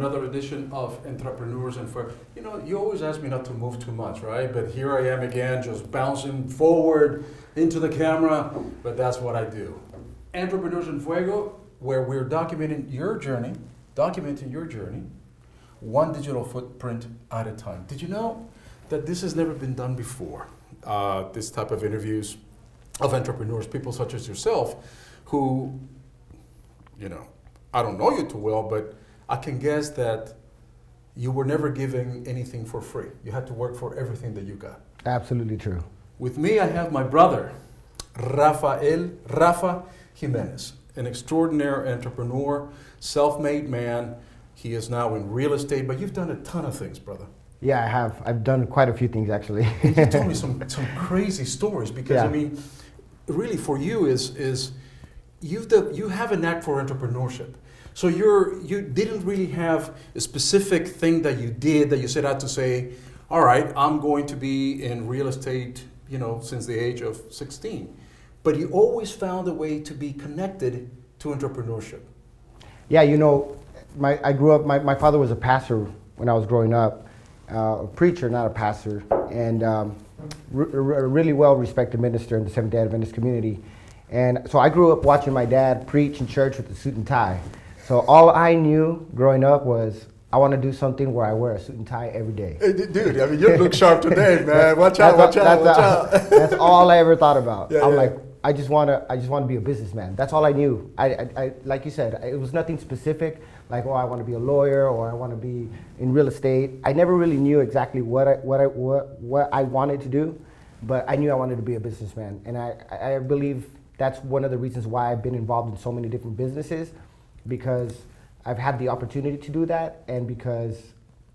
another edition of Entrepreneurs and Fuego. You know, you always ask me not to move too much, right? But here I am again, just bouncing forward into the camera, but that's what I do. Entrepreneurs and Fuego, where we're documenting your journey, one digital footprint at a time. Did you know that this has never been done before? This type of interviews of entrepreneurs, people such as yourself, who, you know, I don't know you too well, but I can guess that you were never giving anything for free. You had to work for everything that you got. Absolutely true. With me, I have my brother, Rafa Jimenez, an extraordinary entrepreneur, self-made man. He is now in real estate, but you've done a ton of things, brother. Yeah, I have. I've done quite a few things, actually. And you told me some crazy stories because, Yeah. I mean, really for you is you have a knack for entrepreneurship. So you didn't really have a specific thing that you did that you set out to say, all right, I'm going to be in real estate, you know, since the age of 16. But you always found a way to be connected to entrepreneurship. Yeah, you know, I grew up, my father was a pastor when I was growing up, a preacher, not a pastor, and a really well-respected minister in the Seventh-day Adventist community. And so I grew up watching my dad preach in church with a suit and tie. So all I knew growing up was I want to do something where I wear a suit and tie every day. Hey, dude, I mean, you look sharp today, man. Watch out. That's all I ever thought about. Yeah, I'm yeah. like, I just want to be a businessman. That's all I knew. I like you said, it was nothing specific. Like, oh, I want to be a lawyer or I want to be in real estate. I never really knew exactly what I wanted to do, but I knew I wanted to be a businessman. And I believe that's one of the reasons why I've been involved in so many different businesses, because I've had the opportunity to do that, and because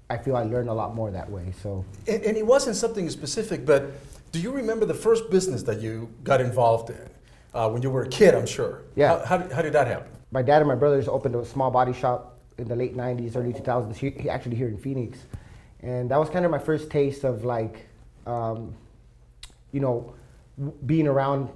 I feel I learned a lot more that way. So, and it wasn't something specific, but do you remember the first business that you got involved in when you were a kid? I'm sure. Yeah. How did that happen? My dad and my brothers opened a small body shop in the late 90s, early 2000s, he actually here in Phoenix. And that was kind of my first taste of like, you know, being around,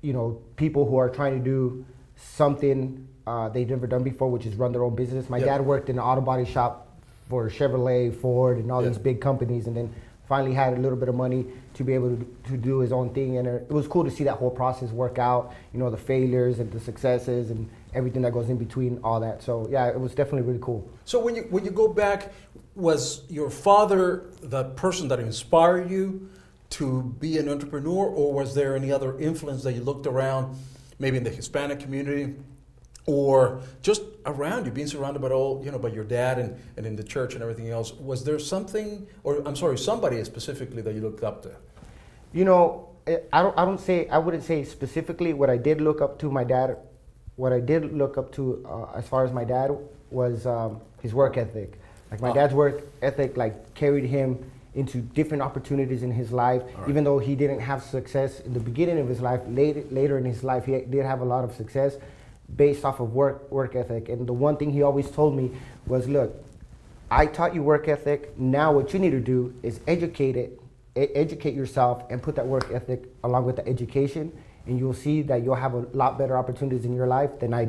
you know, people who are trying to do something they've never done before, which is run their own business. My dad worked in an auto body shop for Chevrolet, Ford, and all these big companies, and then finally had a little bit of money to be able to do his own thing. And it was cool to see that whole process work out, you know, the failures and the successes and everything that goes in between all that. So yeah, it was definitely really cool. So when you go back, was your father the person that inspired you to be an entrepreneur, or was there any other influence that you looked around, maybe in the Hispanic community, or just around you, being surrounded by all, you know, by your dad and in the church and everything else? Was there something, or I'm sorry, somebody specifically that you looked up to? You know, I wouldn't say specifically. What I did look up to my dad, as far as my dad was his work ethic. Like my dad's work ethic, like carried him into different opportunities in his life. Right. Even though he didn't have success in the beginning of his life, later in his life, he did have a lot of success based off of work ethic. And the one thing he always told me was, look, I taught you work ethic. Now what you need to do is educate yourself and put that work ethic along with the education, and you'll see that you'll have a lot better opportunities in your life than I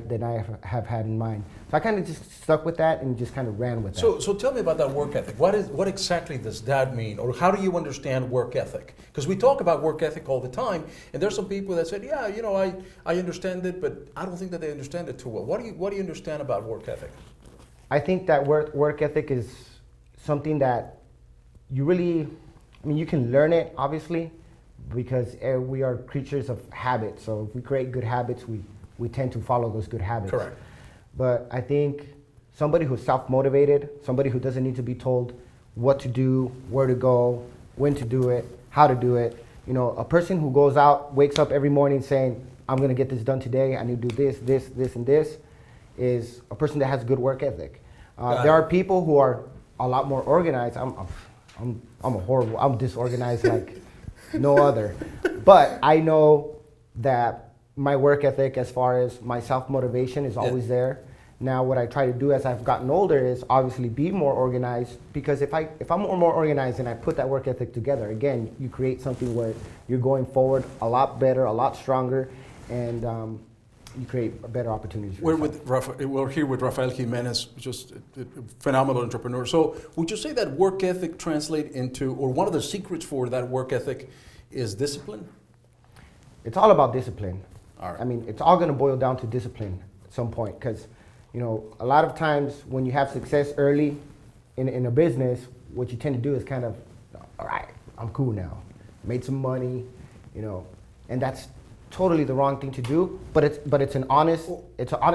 have had in mine. So I kind of just stuck with that and just kind of ran with that. So tell me about that work ethic. What exactly does that mean, or how do you understand work ethic? Because we talk about work ethic all the time, and there's some people that said, yeah, you know, I understand it, but I don't think that they understand it too well. What do you understand about work ethic? I think that work ethic is something that you really, I mean, you can learn it, obviously, because we are creatures of habit. So if we create good habits, we tend to follow those good habits. Correct. But I think somebody who's self-motivated, somebody who doesn't need to be told what to do, where to go, when to do it, how to do it. You know, a person who goes out, wakes up every morning saying, I'm going to get this done today, I need to do this, and this, is a person that has good work ethic. There are people who are a lot more organized. I'm disorganized like no other. But I know that my work ethic, as far as my self-motivation, is always there. Now, what I try to do as I've gotten older is obviously be more organized, because if I'm more organized and I put that work ethic together, again, you create something where you're going forward a lot better, a lot stronger, and you create better opportunities for We're yourself. we're here with Rafael Jimenez, just a phenomenal entrepreneur. So would you say that work ethic translate into, or one of the secrets for that work ethic is discipline? It's all about discipline. All right. I mean, it's all going to boil down to discipline at some point, because, you know, a lot of times when you have success early in a business, what you tend to do is kind of, all right, I'm cool now, made some money, you know, and that's totally the wrong thing to do. But it's an honest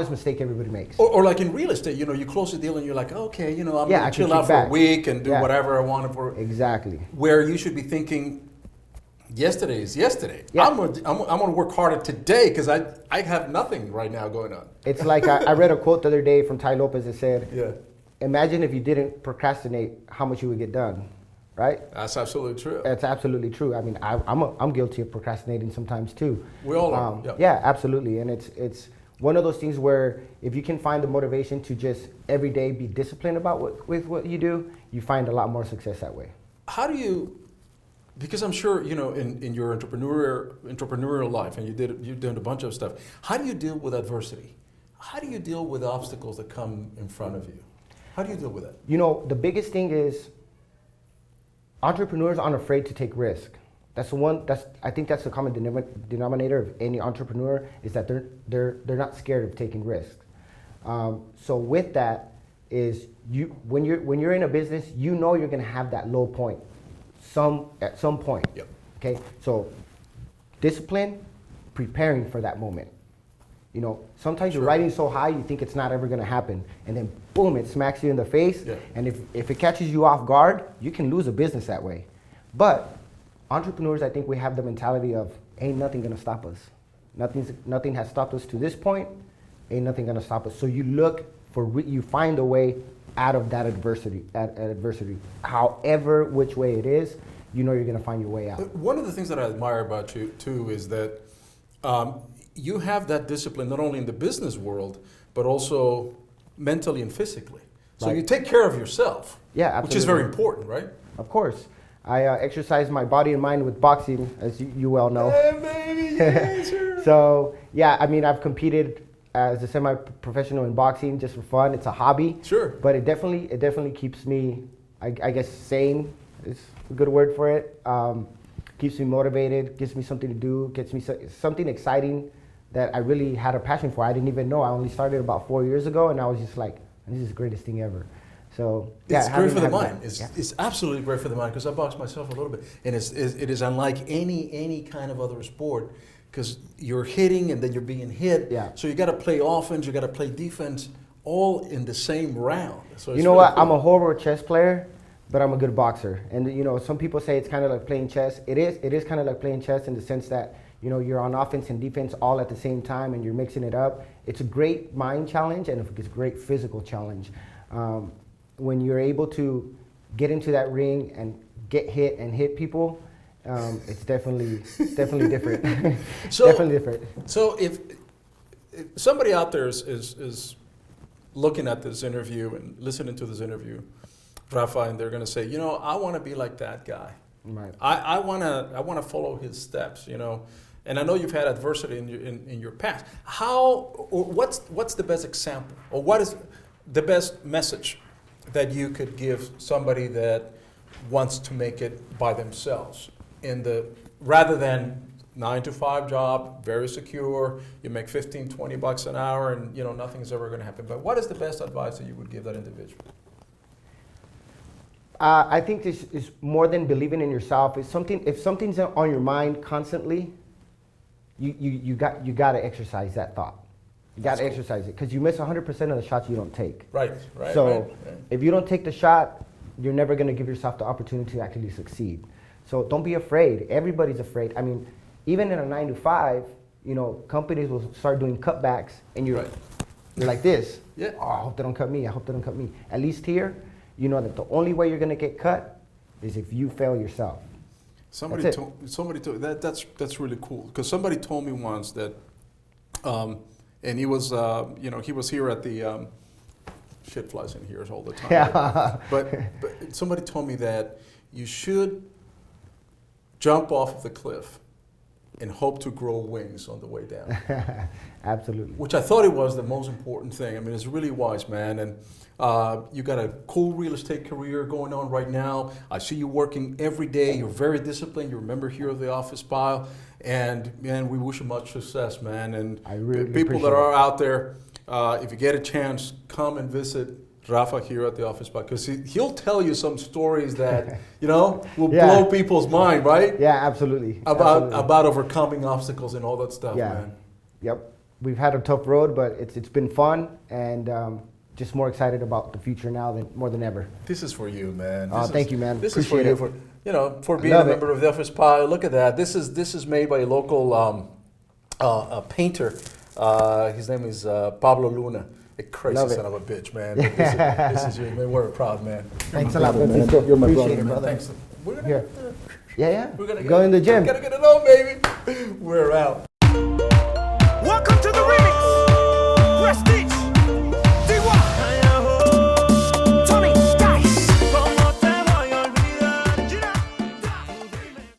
mistake everybody makes. Or like in real estate, you know, you close the deal and you're like, okay, you know, I'm Yeah, gonna I can chill out kick for a back. week and do Yeah. whatever I want for. Exactly. Where you should be thinking, yesterday is yesterday. Yeah. I'm gonna work harder today because I have nothing right now going on. It's like I read a quote the other day from Ty Lopez that said, Yeah, imagine if you didn't procrastinate, how much you would get done, right? that's absolutely true. That's absolutely true. I mean, I'm guilty of procrastinating sometimes too. We all are. Yeah, absolutely. And it's one of those things where if you can find the motivation to just every day be disciplined about with what you do, you find a lot more success that way. How do you? Because I'm sure, you know, in your entrepreneurial life, and you've done a bunch of stuff. How do you deal with adversity? How do you deal with obstacles that come in front of you? How do you deal with it? You know, the biggest thing is entrepreneurs aren't afraid to take risk. I think that's the common denominator of any entrepreneur, is that they're not scared of taking risks. So with that is when you're in a business, you know you're going to have that low point at some point. Yep. Okay, so discipline, preparing for that moment. You know, sometimes Sure. you're riding so high you think it's not ever going to happen, and then boom, it smacks you in the face. Yeah. And if it catches you off guard, you can lose a business that way. But entrepreneurs, I think we have the mentality of ain't nothing going to stop us. Nothing has stopped us to this point. Ain't nothing going to stop us. So you look for you find a way out of that adversity. However, which way it is, you know you're going to find your way out. One of the things that I admire about you too is that you have that discipline not only in the business world but also mentally and physically. So Right. you take care of yourself. Yeah, absolutely. Which is very important, right? Of course. I exercise my body and mind with boxing, as you well know. Hey, baby, yeah, sure. So, yeah, I mean, I've competed as a semi-professional in boxing just for fun. It's a hobby. Sure. But it definitely keeps me, I guess, sane is a good word for it. Keeps me motivated, gives me something to do, gets me something exciting that I really had a passion for. I didn't even know. I only started about 4 years ago, and I was just like, this is the greatest thing ever. So, yeah, It's great for the having mind. that- It's absolutely great for the mind because I box myself a little bit, and it is unlike any kind of other sport because you're hitting and then you're being hit. Yeah. So you got to play offense, you got to play defense, all in the same round. So it's You know really what? cool. I'm a horrible chess player, but I'm a good boxer. And you know, some people say it's kind of like playing chess. It is kind of like playing chess in the sense that, you know, you're on offense and defense all at the same time and you're mixing it up. It's a great mind challenge and it's a great physical challenge. When you're able to get into that ring and get hit and hit people, it's definitely different. So- definitely different. So if somebody out there is looking at this interview and listening to this interview, Rafa, and they're going to say, you know, I want to be like that guy. Right. I want to follow his steps, you know. And I know you've had adversity in your past. What's the best example, or what is the best message that you could give somebody that wants to make it by themselves rather than 9-to-5 job, very secure, you make $15-20 an hour, and you know nothing's ever going to happen. But what is the best advice that you would give that individual? I think this is more than believing in yourself. If something's on your mind constantly, you got to exercise that thought. You got to exercise it because you miss 100% of the shots you don't take. Right. So right. if you don't take the shot, you're never going to give yourself the opportunity to actually succeed. So don't be afraid. Everybody's afraid. I mean, even in a 9-to-5, you know, companies will start doing cutbacks, and you're like this. Yeah. Oh, I hope they don't cut me. I hope they don't cut me. At least here, you know that the only way you're going to get cut is if you fail yourself. Somebody told that's really cool because somebody told me once that, and he was he was here at the shit flies in here all the time. Yeah. But somebody told me that you should jump off of the cliff and hope to grow wings on the way down. Absolutely. Which I thought it was the most important thing. I mean, it's really wise, man. And you got a cool real estate career going on right now. I see you working every day. You're very disciplined. You're a member here of the Office Pile. And, man, we wish you much success, man. And I really people that appreciate are out there, if you get a chance, come and visit Rafa here at the Office Pile, because he'll tell you some stories that, will blow people's mind, right? Yeah, absolutely. About overcoming obstacles and all that stuff, man. Yep. We've had a tough road, but it's been fun, and just more excited about the future now more than ever. This is for you, man. Thank you, man. This Appreciate is for you for being a member of the Office Pile. Look at that. This is made by a local painter. His name is Pablo Luna. A crazy son of a bitch, man. This is you, man. We're proud, man. Thanks a lot, man. You're my Appreciate brother, it, man. brother. Thanks. We're gonna Yeah. We're gonna go in the gym. Gotta get it on, baby. We're out.